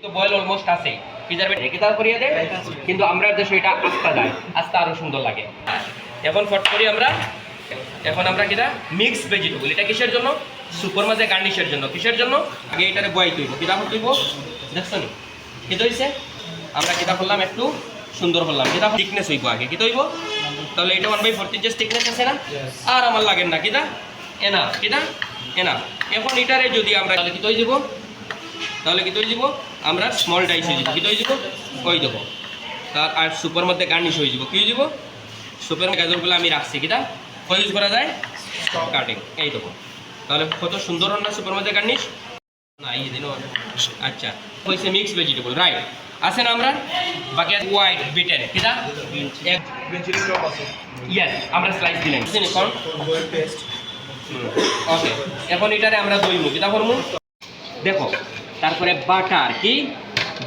তো boil almost আছে preservative রেখে দাও করিয়ে দেয়, কিন্তু আমরা দেশে এটা আস্তা যায়, আস্তা আরো সুন্দর লাগে। এখন ফট করি আমরা, এখন আমরা কিটা মিক্স ভেজিটেবল, এটা কিসের জন্য? সুপার মাঝে গার্নিশের জন্য। কিসের জন্য? আগে এটারে বয় তুইব, কিটা তুইব দেখছো নি কি হইছে? আমরা কিটা করলাম একটু সুন্দর করলাম, কিটা থিকনেস হইব আগে, কি হইব? তাহলে এটা 1/4 ইঞ্চেস থিকনেস আছে না? আর আমার লাগেন না কিটা এনা, কিটা এনা। এখন এটারে যদি আমরা তাহলে কি তৈরি দিব, তাহলে কি তৈরি দিব আমরা স্মল ডাইস হয়ে যাব, কি তৈরি দিব ওই দেবো। তার আর সুপার মধ্যে গার্নিশ হয়ে যাব, কি হয়ে যাব? সুপার গাজরগুলো আমি রাখছি, কিটা ইউজ করা যায় কাটিং, এই দেবো। তাহলে কত সুন্দর না সুপার মধ্যে গার্নিশ না এই দিন। আচ্ছা হয়েছে মিক্স ভেজিটেবল, রাইট আছে না? আমরা বাকি হোয়াইট বিটেন কিটা ইয়েস আমরা স্লাইস দিলাম এখন। ওকে এখন এটারে আমরা দইমু, কিটা করমু দেখো। তারপরে বাটার, কি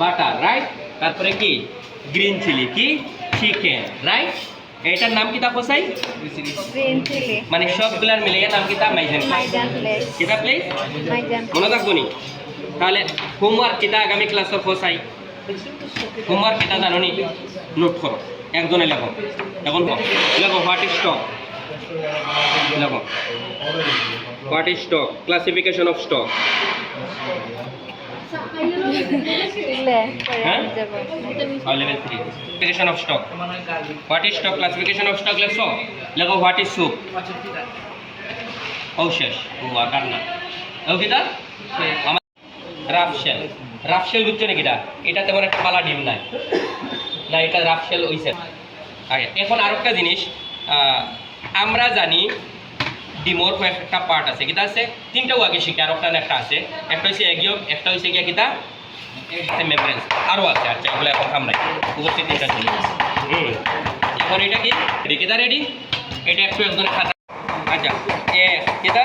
বাটার, রাইট। তারপরে কি গ্রিন চিলি, কি চিকেন, রাইট। এটার নাম কিতা কোসাই? গ্রিন চিলি মানে সবগুলার মিলে এর নাম কিতা? মাইজান প্লেস, কিতা প্লেস মনে থাকবো নি? তাহলে হোমওয়ার্ক কিতা আগামী ক্লাসের কোসাই? হোমওয়ার্ক কিতা জানো নি? নোট করো, একজনে লেখো। এখন লেখো হোয়াট ইজ স্টক, লেখো what is stock, classification of stock. Level 3 classification of stock. What is stock? Classification of stock লেখো। লেখো what is soup? শেষ ও আকার না ও কিটা আমার রাফশেল। রাফশেল বুঝছো নাকি? এটা তেমন একটা পালা ডিম নাই না, এটা রাফশেল হইছে আগে। এখন আরেকটা জিনিস আমরা জানি ডিমোর কয়েকটা পার্ট আছে, কিতা আছে? তিনটাও আগে শিখে, আর একটা আছে, একটা হচ্ছে এগিয়ক, একটা হচ্ছে গিয়া কিতা মেমব্রেন, আরও আছে। আচ্ছা এগুলো এখন খামরাই উপস্থিত তিনটা চলে। এখন এটা কি রেডি, কিতা রেডি? এটা একটু একজনের খাতা। আচ্ছা কিতা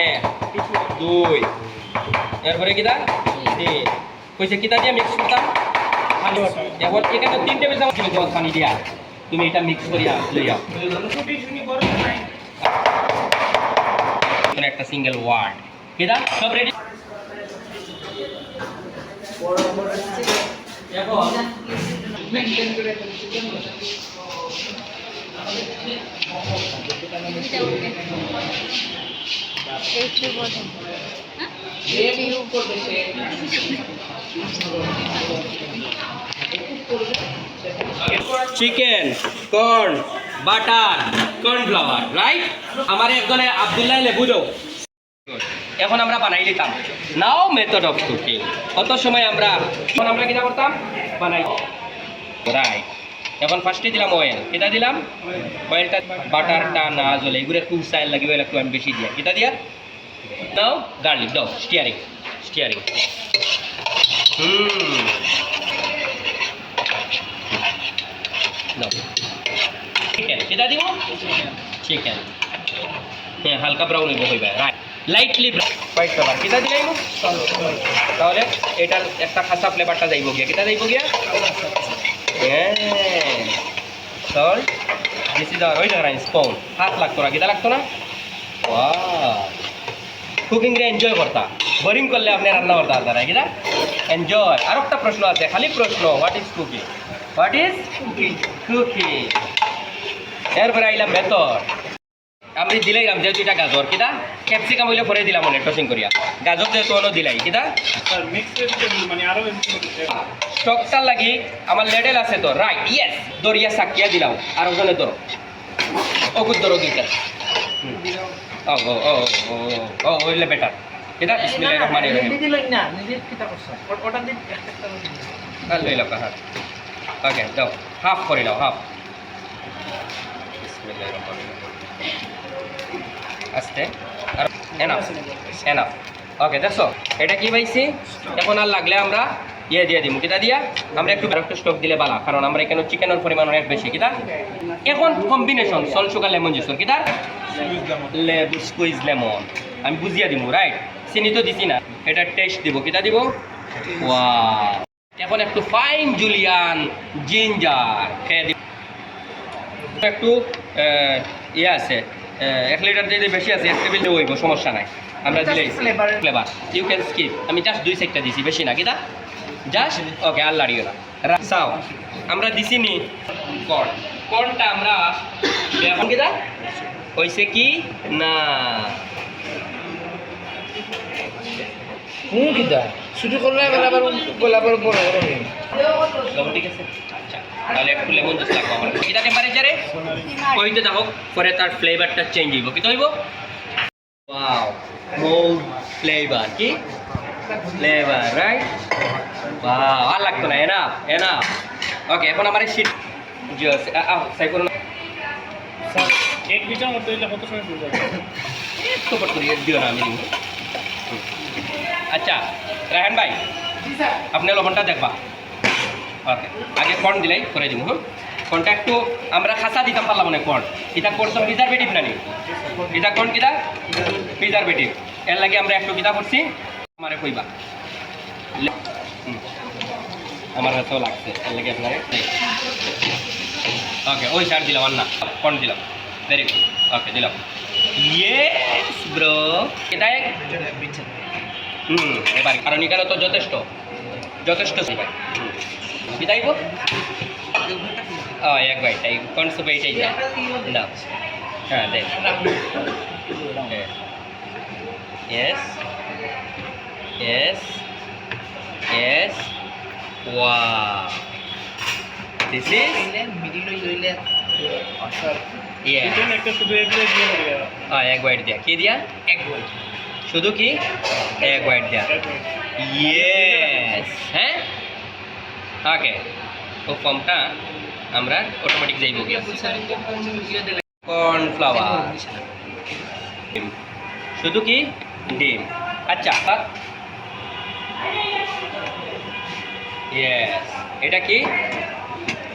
1 2 এরপরে কিতা 3 কইছে কিতা দিয়ে মিক্স করতাম। এবার এখানে 3 টেবিল চামচ পানি দিয়া তুমি এটা মিক্স করিয়া লইয়া একটা সিঙ্গেল ওয়ার্ড, কিটা সব ready. Chicken, corn, butter, cornflour, right. আমার একজনে আব্দুল্লাহ লেবু দাও। এখন আমরা বানাই দিতাম। নাও মেথড অফ কুকিং। কত সময় আমরা এখন আমরা কিটা করতাম? বানাই, রাইট। এখন ফার্স্টে দিলাম অয়েল, কিটা দিলাম অয়েলটা, বাটারটা না জ্বলে এগুলো একটু স্টাইল লাগিব, একটু আমি বেশি দিয়া কিটা দিয়া। নাও গার্লিক দাও, স্টিয়ারিং স্টিয়ারিং দাও। চিকেন কিটা দিব? চিকেন হ্যাঁ হালকা ব্রাউন হইবে, রাইট। লাইটলি হোয়াইট পেপার কিটা দিলাম। তাহলে এটার একটা খাসা ফ্লেভারটা যাইব গিয়া, কিটা যাইব গিয়া হ্যাঁ সল্ট। দিস ইজ আওয়ার ওই জায়গা স্পুন। হাত লাগতো না, কিটা লাগতো না। ওয়াও কুকিং রে এনজয় করতা, বোরিং করলে আপনি রান্না করতে পারতেন না, কিটা এনজয়। আর একটা প্রশ্ন আছে, খালি প্রশ্ন, what is cooking? What is cooking? এরপরে আইলাম মেথড। আমি দিলাইলাম যেহেতু এটা গাজর, কিটা ক্যাপসিকাম হইলে পরে দিলাম অনেক টসিং করিয়া, গাজর যেহেতু অন্য দিলাই, কিটা স্টকটার লাগি আমার লেডেল আছে তো, রাইট ইয়েস। দরিয়া সাকিয়া দিলাম, আর ওখানে ধরো ওগুর ধরো দুইটা। ও ও ও ও ও হইলে বেটার, কিটা বিসমিল্লাহির রহমানির রহিম। আর লইলাম হাত, ওকে দাও হাফ করে নাও, হাফ। বিসমিল্লাহির রহমানির রহিম আস্তে আর এনাফ এনাফ। ওকে দেখছো এটা কি পাইছি। এখন আর লাগলে আমরা ইয়ে দিয়ে দিই, কিটা দিয়া আমরা একটু স্টক দিলে বালা, কারণ আমরা এখানে চিকেনের পরিমাণ অনেক বেশি, কিটা। এখন কম্বিনেশন সল্ট সুগার লেমন জুসর, কিটা লেবু স্কুইজ লেমন আমি বুঝিয়ে দিব, রাইট। চিনি তো দিছি না, এটা টেস্ট দিব, কিটা দিব ওয়াও। এখন একটু ফাইন জুলিয়ান জিঞ্জার খেয়ে দিব, একটু ইয়ে আছে 1 লিটার যদি বেশি আছে 1 টেবিল হইব, সমস্যা নাই। আমরা দিলে flavor. Flavour you can skip আমি জাস্ট 2 সেটটা দিছি বেশি না কিতা জাস্ট ওকে আর লাড়িও না রাসাও আমরা দিছি নি কর্ন কর্নটা আমরা এখন কিতা হইছে কি না কিটা শুধু করলে গোলাপের বড় বড় নেই লবণ ঠিক আছে আচ্ছা তাহলে একটু লেমন জুস লাগবে আমার কিতা টেম্পারেচারে কইতে দেখো পরে তার ফ্লেভারটা চেঞ্জ হইব কি হইব ওয়াও মোল্ড ফ্লেভার কি ফ্লেভার রাইট ওয়াও আর লাগতো না এনাফ এনাফ ওকে এখন আমার শীট জুস সাই করুন এক বিটার মধ্যে হইলে কত সময় পড়বে একটু পট করি দিও না আমি দিব আচ্ছা রায়হান ভাই আপনি লবণটা দেখবা ওকে আগে কর্ন দিলাই করে দিব হুম কর্নটা একটু আমরা খাসা দিতাম পারলাম না কর্ন এটা করছো প্রিজারভেটিভ না নি এটা কর্ন কিটা প্রিজারভেটিভ এর লাগে আমরা একটু কিতা করছি আমারে কইবা আমার কাছেও লাগছে এর লাগে আপনারে ওকে ওই সার দিলাম আর না কর্ন দিলাম ভেরি গুড ওকে দিলাম ইয়েস ব্রো এটা এবার কারণ এখানে তো যথেষ্ট যথেষ্ট ভাই বিদাইব এক বাইটাই কোন সুপে এটাই যায় না হ্যাঁ দেখ yes yes yes wow this is yes একটা শুধু এক দিয়ে দিয়ে এক বাইট দিয়া কি দিয়া এক বল শুধু কি এক বাইট দিয়া ইয়েস হ্যাঁ ওকে ও ফর্মটা আমরা অটোমেটিক যাইব কর্নফ্লাওয়ার শুধু কি ডিম আচ্ছা ইয়েস এটা কি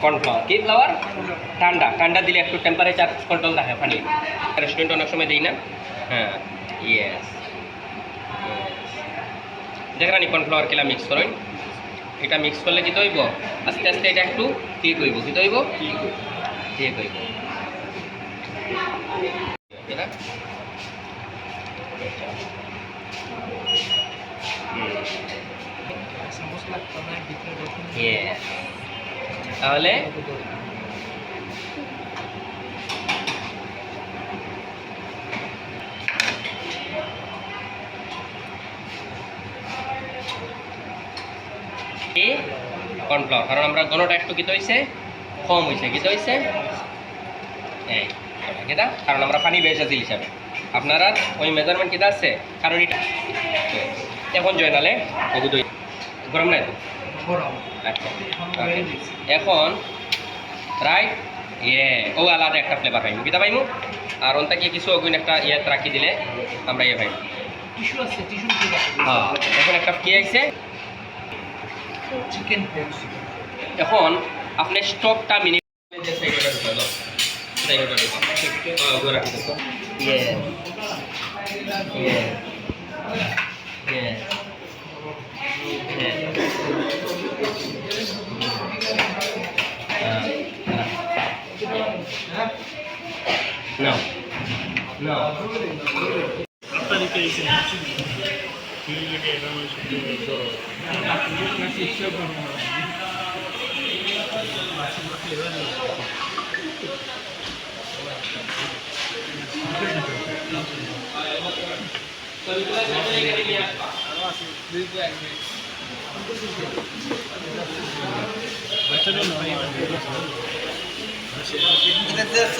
কর্নফ্লাওয়ার কি ফ্লাওয়ার ঠান্ডা ঠান্ডা দিলে একটু টেম্পারেচার কন্ট্রোল থাকে পানি রেস্টুরেন্ট অনেক সময় দিই না হ্যাঁ ইয়েস দেখেন নি কর্নফ্লাওয়ার কিলা মিক্স করেন এটা মিক্স করলে কি হইব আস্তে আস্তে এটা একটু ঠিক হইব কি হইব ঠিক হইব এটা তাহলে কর্নফ্লাওয়ার কারণ আমরা গণটা একটু কিতে হয়েছে কম হয়েছে কিতে হয়েছে এই কিতা কারণ আমরা পানি বেঁচেছি হিসাবে আপনারা ওই মেজারমেন্ট কিতা আছে কারণ এটা এখন জয়নালে বহু দই গরম নাই তো আচ্ছা এখন রাইট ও আলাদা একটা ফ্লেভার পাইমু কিতা পাইমু আর ওনটা কি কিছু অগুন একটা ইয়ে রাখি দিলে আমরা ইয়ে পাইমু টিস্যু আছে টিস্যু হ্যাঁ এখন একটা কি আইছে চিকেন পক্স এখন আপনি স্টকটা মিনিমাম যে সাইডটা ঢুকালো সাইডটা ঢুকালো গোরা ঢুকালো ইয়ে ইয়ে ইয়ে No. No. এটা